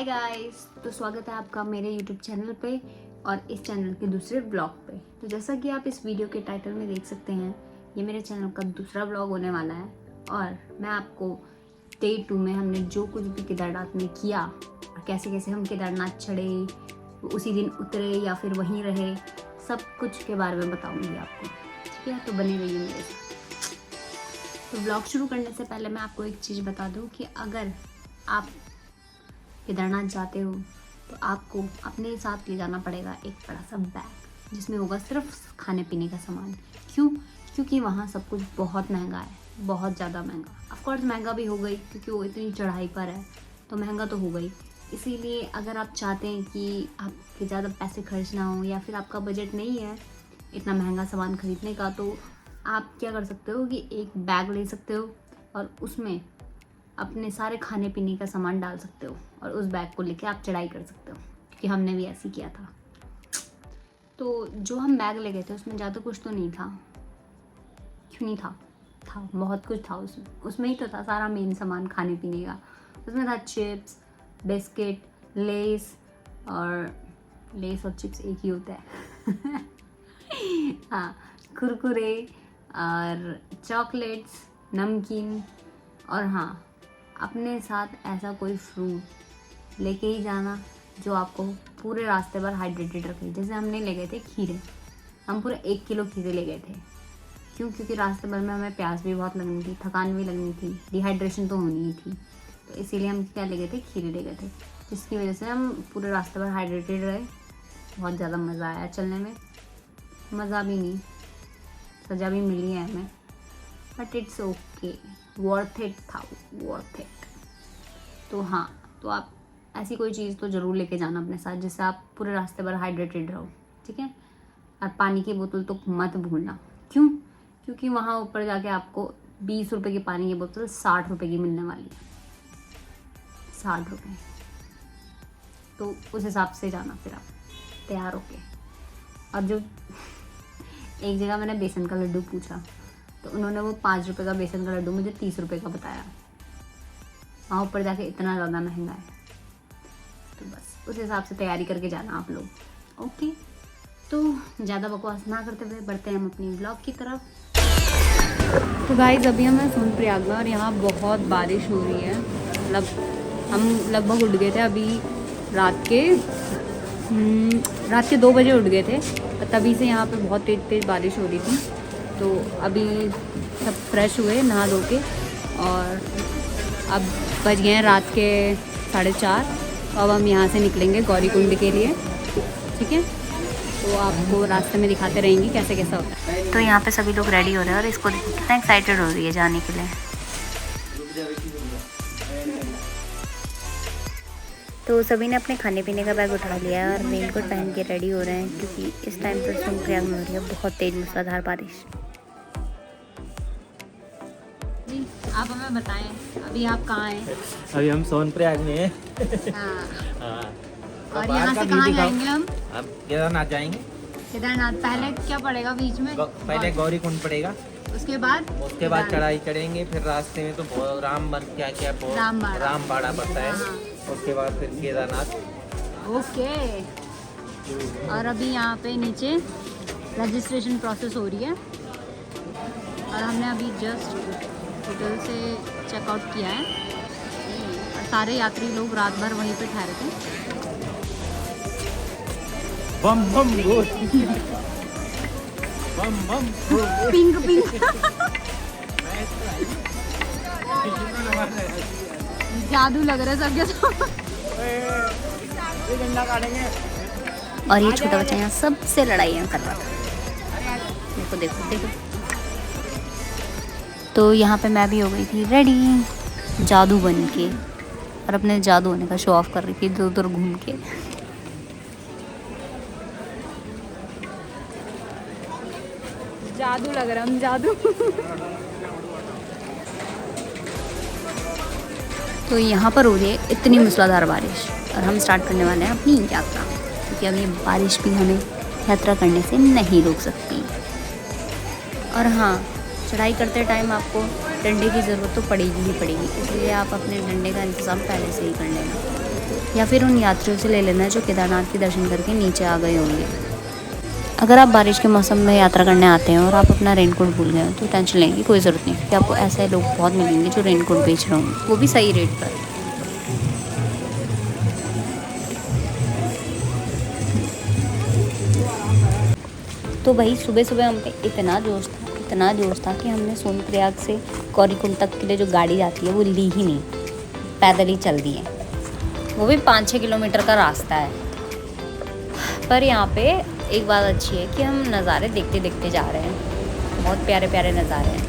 Hi guys, तो स्वागत है आपका मेरे यूट्यूब चैनल पे और इस चैनल के दूसरे ब्लॉग पे। तो जैसा कि आप इस वीडियो के टाइटल में देख सकते हैं, ये मेरे चैनल का दूसरा ब्लॉग होने वाला है और मैं आपको डे 2 में हमने जो कुछ भी केदारनाथ में किया और कैसे कैसे हम केदारनाथ चढ़े, उसी दिन उतरे या फिर वहीं रहे, सब कुछ के बारे में बताऊँगी आपको। ठीक है, तो बने रहिए मेरे साथ। तो ब्लॉग शुरू करने से पहले मैं आपको एक चीज़ बता दूँ कि अगर आप केदारनाथ जाते हो तो आपको अपने साथ ले जाना पड़ेगा एक बड़ा सा बैग जिसमें होगा सिर्फ खाने पीने का सामान। क्यों? क्योंकि वहाँ सब कुछ बहुत महंगा है, बहुत ज़्यादा महंगा। ऑफकोर्स महंगा भी हो गई क्योंकि वो इतनी चढ़ाई पर है, तो महंगा तो हो गई। इसीलिए अगर आप चाहते हैं कि आपके ज़्यादा पैसे खर्च ना हो या फिर आपका बजट नहीं है इतना महंगा सामान खरीदने का, तो आप क्या कर सकते हो कि एक बैग ले सकते हो और उसमें अपने सारे खाने पीने का सामान डाल सकते हो और उस बैग को लेके आप चढ़ाई कर सकते हो, क्योंकि हमने भी ऐसे किया था। तो जो हम बैग ले गए थे उसमें ज़्यादा कुछ तो नहीं था। क्यों नहीं था? था, बहुत कुछ था उसमें ही तो था सारा मेन सामान खाने पीने का। उसमें था चिप्स, बिस्किट, लेस और चिप्स एक ही होता है हाँ, कुरकुरे और चॉकलेट्स, नमकीन, और हाँ, अपने साथ ऐसा कोई फ्रूट लेके ही जाना जो आपको पूरे रास्ते पर हाइड्रेटेड रखे। जैसे हमने ले गए थे खीरे, हम पूरे 1 किलो खीरे ले गए थे। क्यों? क्योंकि रास्ते भर में हमें प्यास भी बहुत लगनी थी, थकान भी लगनी थी, डिहाइड्रेशन तो होनी ही थी, तो इसीलिए हम क्या ले गए थे, खीरे ले गए थे, जिसकी वजह से हम पूरे रास्ते भर हाइड्रेटेड रहे। बहुत ज़्यादा मज़ा आया चलने में, मज़ा भी नहीं, सज़ा भी मिली है हमें, but it's okay, worth it था, वर्थ इट। तो हाँ, तो आप ऐसी कोई चीज़ तो ज़रूर लेके जाना अपने साथ जिससे आप पूरे रास्ते भर हाइड्रेटेड रहो। ठीक है, और पानी की बोतल तो मत भूलना। क्यों? क्योंकि वहाँ ऊपर जाके आपको 20 रुपये की पानी की बोतल 60 रुपये की मिलने वाली है, 60 रुपये। तो उस हिसाब से जाना फिर आप तैयार होके। और जो एक जगह मैंने बेसन का लड्डू पूछा तो उन्होंने वो 5 रुपये का बेसन का लड्डू मुझे 30 रुपये का बताया। वहाँ ऊपर जाके इतना ज़्यादा महंगा है, तो बस उस हिसाब से तैयारी करके जाना आप लोग। ओके, तो ज़्यादा बकवास ना करते हुए बढ़ते हैं हम अपनी ब्लॉग की तरफ। तो गाइस, अभी हम सोनप्रयाग में और यहाँ बहुत बारिश हो रही है। मतलब हम लगभग उठ गए थे अभी रात के 2 बजे उठ गए थे, तभी से यहाँ पे बहुत तेज़ बारिश हो रही थी। तो अभी सब फ्रेश हुए नहा धो के और अब बज गए हैं रात के 4:30। तो अब हम यहाँ से निकलेंगे गौरीकुंड के लिए। ठीक है, तो आपको रास्ते में दिखाते रहेंगे कैसे कैसा होता है। तो यहाँ पे सभी लोग रेडी हो रहे हैं और इसको देखो कितना एक्साइटेड हो रही है जाने के लिए। तो सभी ने अपने खाने पीने का बैग उठा लिया और रेनकोट पहन के रेडी हो रहे हैं, क्योंकि इस टाइम पर सोनप्रयाग में हो रही है बहुत तेज मूसलाधार बारिश। जी, आप हमें बताएं अभी आप कहाँ हैं? अभी हम सोनप्रयाग में हैं। हाँ। और यहाँ से कहाँ जाएंगे हम? अब केदारनाथ जाएंगे। केदारनाथ पहले क्या पड़ेगा बीच में? पहले गौरीकुंड पड़ेगा, उसके बाद चढ़ाई चढ़ेंगे, फिर रास्ते में तो रामबाड़ा पड़ता है। हाँ। उसके बाद फिर केदारनाथ। ओके, और अभी यहाँ पे नीचे रजिस्ट्रेशन प्रोसेस हो रही है और हमने अभी जस्ट होटल से चेकआउट किया है और सारे यात्री लोग रात भर वहीं पे ठहरे थे। बम बम गोल बम बम पिंक पिंक जादू लग रहा है सबके साथ। और ये छोटा बच्चा यहाँ सबसे लड़ाइयाँ कर रहा था। देखो देखो देखो। तो यहाँ पे मैं भी हो गई थी रेडी जादू बन के और अपने जादू होने का शो ऑफ कर रही थी इधर उधर घूम के। जादू लग रहा है, हम जादू तो यहाँ पर हो रही है इतनी मूसलाधार बारिश और हम स्टार्ट करने वाले हैं अपनी यात्रा, क्योंकि अब ये बारिश भी हमें यात्रा करने से नहीं रोक सकती। और हाँ, चढ़ाई करते टाइम आपको डंडे की ज़रूरत तो पड़ेगी ही पड़ेगी, इसलिए आप अपने डंडे का इंतज़ाम पहले से ही कर लेना। या फिर उन यात्रियों से ले लेना जो केदारनाथ के दर्शन करके नीचे आ गए होंगे। अगर आप बारिश के मौसम में यात्रा करने आते हैं और आप अपना रेनकोट भूल गए हो तो टेंशन लेने की कोई ज़रूरत नहीं, क्योंकि आपको ऐसे लोग बहुत मिलेंगे जो रेनकोट बेच रहे होंगे, वो भी सही रेट पर। तो भाई सुबह सुबह हम पे इतना जोश था कि हमने सोनप्रयाग से गौरीकुंड तक के लिए जो गाड़ी जाती है वो ली ही नहीं, पैदल ही चल दिए। वो भी 5-6 किलोमीटर का रास्ता है। पर यहाँ पे एक बात अच्छी है कि हम नज़ारे देखते देखते जा रहे हैं, बहुत प्यारे प्यारे नज़ारे हैं।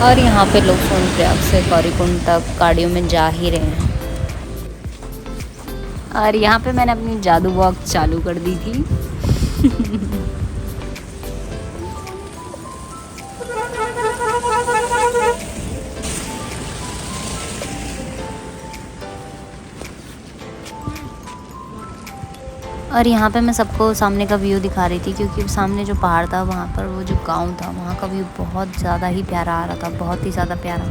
और यहाँ पे लोग सोनप्रयाग से गौरीकुंड तक गाड़ियों में जा ही रहे हैं। और यहाँ पे मैंने अपनी जादू बॉक्स चालू कर दी थी। और यहाँ पे मैं सबको सामने का व्यू दिखा रही थी, क्योंकि सामने जो पहाड़ था वहाँ पर वो जो गांव था वहाँ का व्यू बहुत ज़्यादा ही प्यारा आ रहा था, बहुत ही ज़्यादा प्यारा।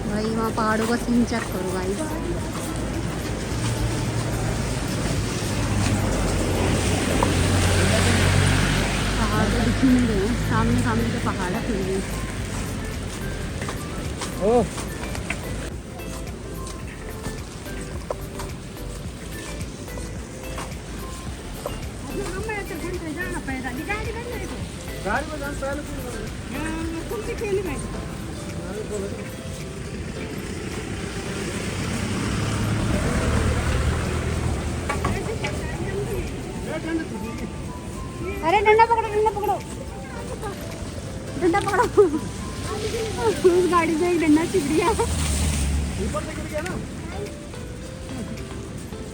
भाई वहाँ पहाड़ों का सीन चेक करो भाई, पहाड़ तो दिख ही नहीं रहे हैं, सामने सामने के पहाड़ है फिर भी। अरे डंडा पकड़ो, डंडा पकड़ो, डंडा पकड़ो। उस गाड़ी से एक डंडा छिप गया, ऊपर से गिर गया ना,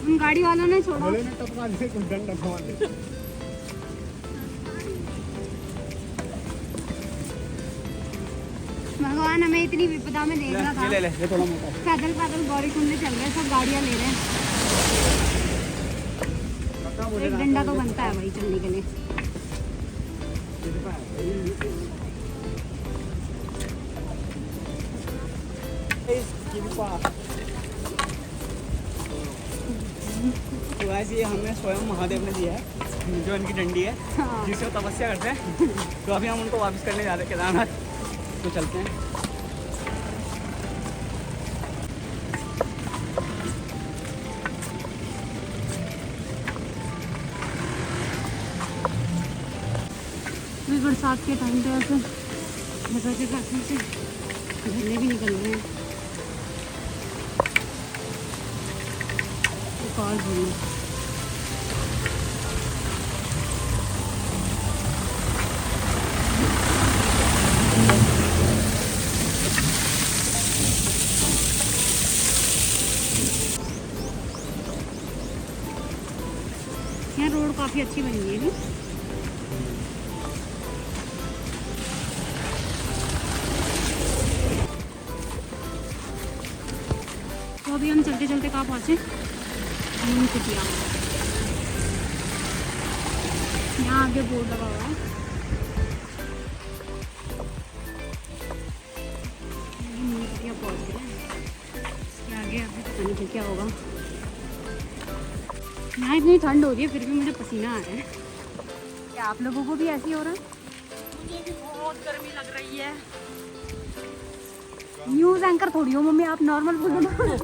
उन गाड़ी वालों ने छोड़ा। भगवान हमें इतनी विपदा में देख रहा था। पैदल पैदल गौरीकुंड चल रहे, सब गाड़ियाँ ले रहे हैं। एक डंडा तो बनता है भाई चलने के लिए। तो ऐसे हमें स्वयं महादेव ने दिया है, जो इनकी डंडी है, जिससे वो तपस्या करते हैं। तो अभी हम उनको वापस करने जा रहे हैं केदारनाथ, तो चलते हैं। बरसात के टाइम पे ऐसे बरसात से झरने भी निकल रहे हैं। एक और झरना, यहाँ रोड काफ़ी अच्छी बनी हुई है। तो अभी हम चलते चलते कहाँ पहुँचे? कुटिया। यहाँ आगे बोर्ड लगा हुआ है, कुटिया पहुँच गए। इसके आगे अभी पता नहीं क्या होगा। यहाँ इतनी ठंड हो रही है फिर भी मुझे पसीना आ रहा है। क्या आप लोगों को भी ऐसी हो रहा है? मुझे भी बहुत गर्मी लग रही है। न्यूज़ एंकर थोड़ी हो मम्मी, आप नॉर्मल बोलो ना।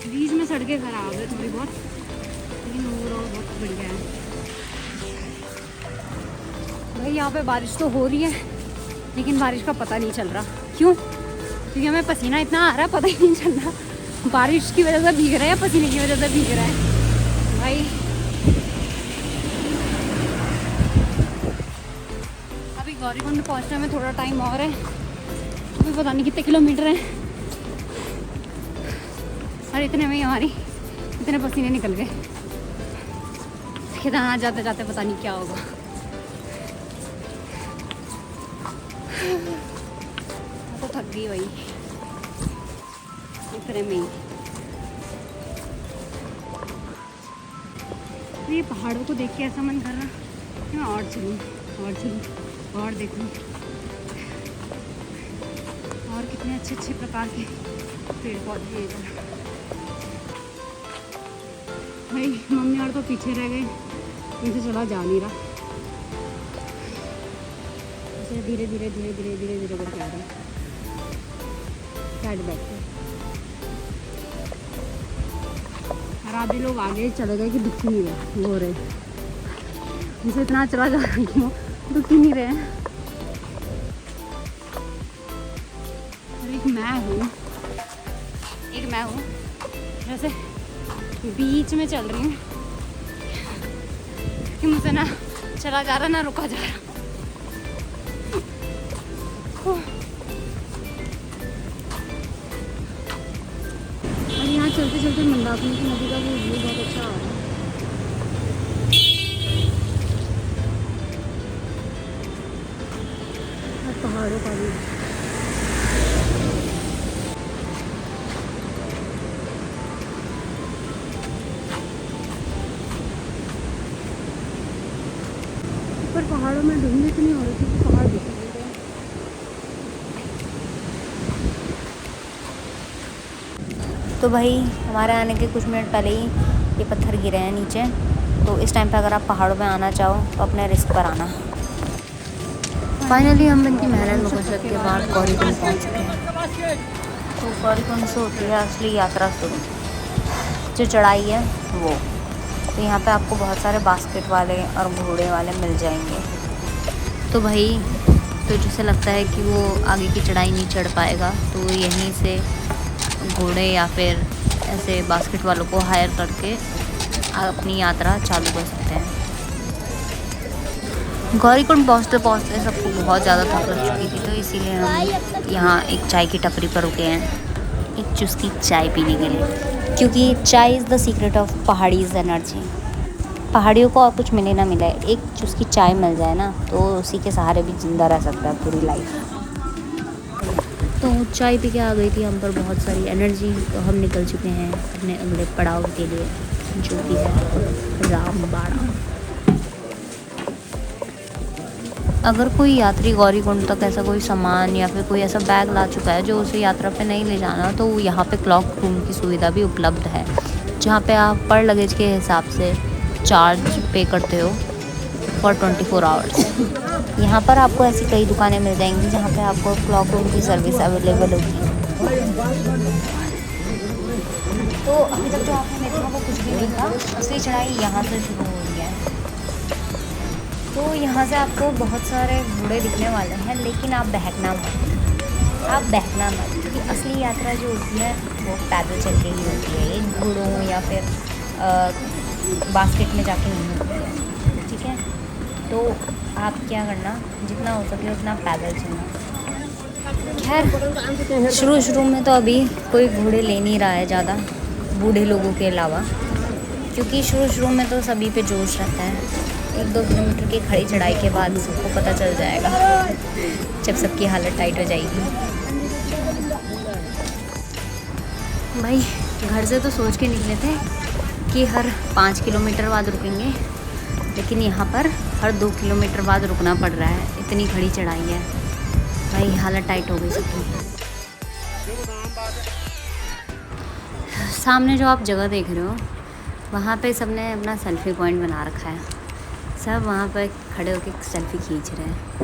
बीच में सड़कें खराब है थोड़ी बहुत, लेकिन ओवरऑल बहुत बढ़िया है। भाई यहाँ पे बारिश तो हो रही है, लेकिन बारिश का पता नहीं चल रहा। क्यों? क्योंकि हमें पसीना इतना आ रहा है, पता ही नहीं चल रहा बारिश की वजह से भीग रहा है या पसीने की वजह से भीग रहा है। भाई गौरीकुंड पहुंचने में थोड़ा टाइम और है, अभी पता नहीं कितने किलोमीटर है। और इतने में ही हमारी इतने पसीने निकल गए। केदारनाथ जाते जाते पता नहीं क्या होगा। तो थक गई वही इतने में ही। ये पहाड़ों को देख के ऐसा मन कर रहा कि मैं और चलूँ और देखूँ। और कितने अच्छे अच्छे प्रकार के पेड़ पौधे हैं इधर। भाई मम्मी और तो पीछे रह गए, इनसे चला जा नहीं रहा। ऐसे धीरे धीरे धीरे धीरे धीरे धीरे करके आ रहे हैं साइड बैठ के। और आधे लोग आगे चले गए कि दुख नहीं रहे, वो रहे इनसे इतना चला जा रहा है कि वो दुख ही नहीं रहे हैं। और एक मैं हूँ जैसे बीच में चल रही हूँ कि मुझसे ना चला जा रहा ना रुका जा रहा। और यहाँ चलते चलते मंदाकिनी की नदी का भी व्यू बहुत अच्छा आ रहा है। और पहाड़ों का भी पर पहाड़ों में ढूंढने तो नहीं हो रही थी कि पहाड़ दिख रहे थे। तो भाई हमारे आने के कुछ मिनट पहले ही ये पत्थर गिरे हैं नीचे। तो इस टाइम पे अगर आप पहाड़ों में आना चाहो तो अपने रिस्क पर आना। फाइनली हम इनकी मेहनत मशक्क़त के बाद गौरीकुंड पहुँच चुके हैं। तो गौरीकुंड से होती है असली यात्रा शुरू, जो चढ़ाई है वो। तो यहाँ पे आपको बहुत सारे बास्केट वाले और घोड़े वाले मिल जाएंगे। तो भाई तो जिसे लगता है कि वो आगे की चढ़ाई नहीं चढ़ पाएगा तो वो यहीं से घोड़े या फिर ऐसे बास्केट वालों को हायर करके अपनी यात्रा चालू कर सकते हैं। गौरीकुंड पहुँचते पहुँचते सबको बहुत ज़्यादा थक लग चुकी थी, तो इसीलिए हम यहाँ एक चाय की टपरी पर रुके हैं एक चुस्की चाय पीने के लिए, क्योंकि chai is the secret of Pahadi's energy. पहाड़ियों को और कुछ मिले ना मिले, एक चुस्की चाय मिल जाए ना तो उसी के सहारे भी ज़िंदा रह सकता है पूरी लाइफ। तो चाय पी के आ गई थी हम पर बहुत सारी एनर्जी। तो हम निकल चुके हैं अपने अगले पड़ाव के लिए, जो कि है रामबाड़ा। अगर कोई यात्री गौरीकुंड तक ऐसा कोई सामान या फिर कोई ऐसा बैग ला चुका है जो उसे यात्रा पे नहीं ले जाना, तो यहाँ पे क्लॉक रूम की सुविधा भी उपलब्ध है, जहाँ पे आप पर लगेज के हिसाब से चार्ज पे करते हो फॉर 24 आवर्स। यहाँ पर आपको ऐसी कई दुकानें मिल जाएंगी जहाँ पे आपको क्लॉक रूम की सर्विस अवेलेबल होगी। तो अभी तक जो आपने देखा वो कुछ भी नहीं था, असली चढ़ाई यहाँ से शुरू हो रही है। तो यहाँ से आपको बहुत सारे घोड़े दिखने वाले हैं, लेकिन आप बहकना मत, क्योंकि असली यात्रा जो होती है वो पैदल चल के ही होती है, एक घोड़ों या फिर बास्केट में जाके नहीं होती है। ठीक है, तो आप क्या करना, जितना हो सके उतना पैदल चलना। खैर शुरू में तो अभी कोई घोड़े ले नहीं रहा है ज़्यादा, बूढ़े लोगों के अलावा, क्योंकि शुरू में तो सभी पे जोश रहता है। 1-2 किलोमीटर की खड़ी चढ़ाई के बाद सबको पता चल जाएगा, जब सबकी हालत टाइट हो जाएगी। भाई घर से तो सोच के निकले थे कि हर 5 किलोमीटर बाद रुकेंगे, लेकिन यहाँ पर हर 2 किलोमीटर बाद रुकना पड़ रहा है, इतनी खड़ी चढ़ाई है। भाई हालत टाइट हो गई सबकी। सामने जो आप जगह देख रहे हो वहाँ पे सबने अपना सेल्फी पॉइंट बना रखा है, सब वहाँ पर खड़े होकर सेल्फी खींच रहे हैं।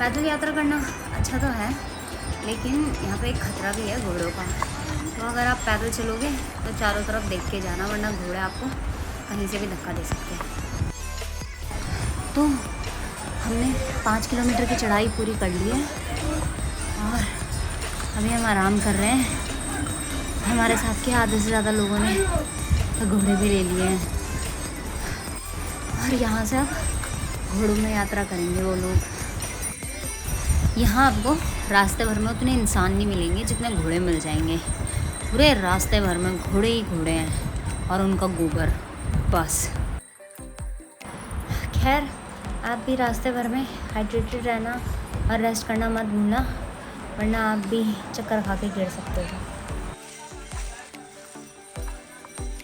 पैदल यात्रा करना अच्छा तो है, लेकिन यहाँ पे एक खतरा भी है घोड़ों का। तो अगर आप पैदल चलोगे तो चारों तरफ देख के जाना, वरना घोड़े आपको कहीं से भी धक्का दे सकते हैं। तो हमने 5 किलोमीटर की चढ़ाई पूरी कर ली है और अभी हम आराम कर रहे हैं। हमारे साथ के आधे से ज़्यादा लोगों ने घोड़े भी ले लिए हैं और यहाँ से अब घोड़ों में यात्रा करेंगे वो लोग। यहाँ आपको रास्ते भर में उतने इंसान नहीं मिलेंगे जितने घोड़े मिल जाएंगे। पूरे रास्ते भर में घोड़े ही घोड़े हैं और उनका गोबर बस। खैर, आप भी रास्ते भर में हाइड्रेटेड रहना और रेस्ट करना मत भूलना, वरना आप भी चक्कर खा के गिर सकते हो।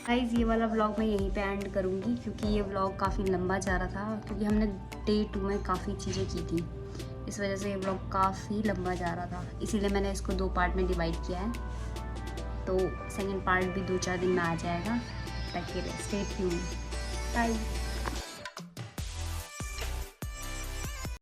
गाइस, ये वाला व्लॉग मैं यहीं पे एंड करूँगी क्योंकि ये व्लॉग काफ़ी लंबा जा रहा था, क्योंकि हमने डे 2 में काफ़ी चीज़ें की थी। इस वजह से ये व्लॉग काफ़ी लंबा जा रहा था, इसीलिए मैंने इसको 2 पार्ट में डिवाइड किया है। तो सेकंड पार्ट भी 2-4 दिन में आ जाएगा। तक के लिए स्टे ट्यून्ड। बाय।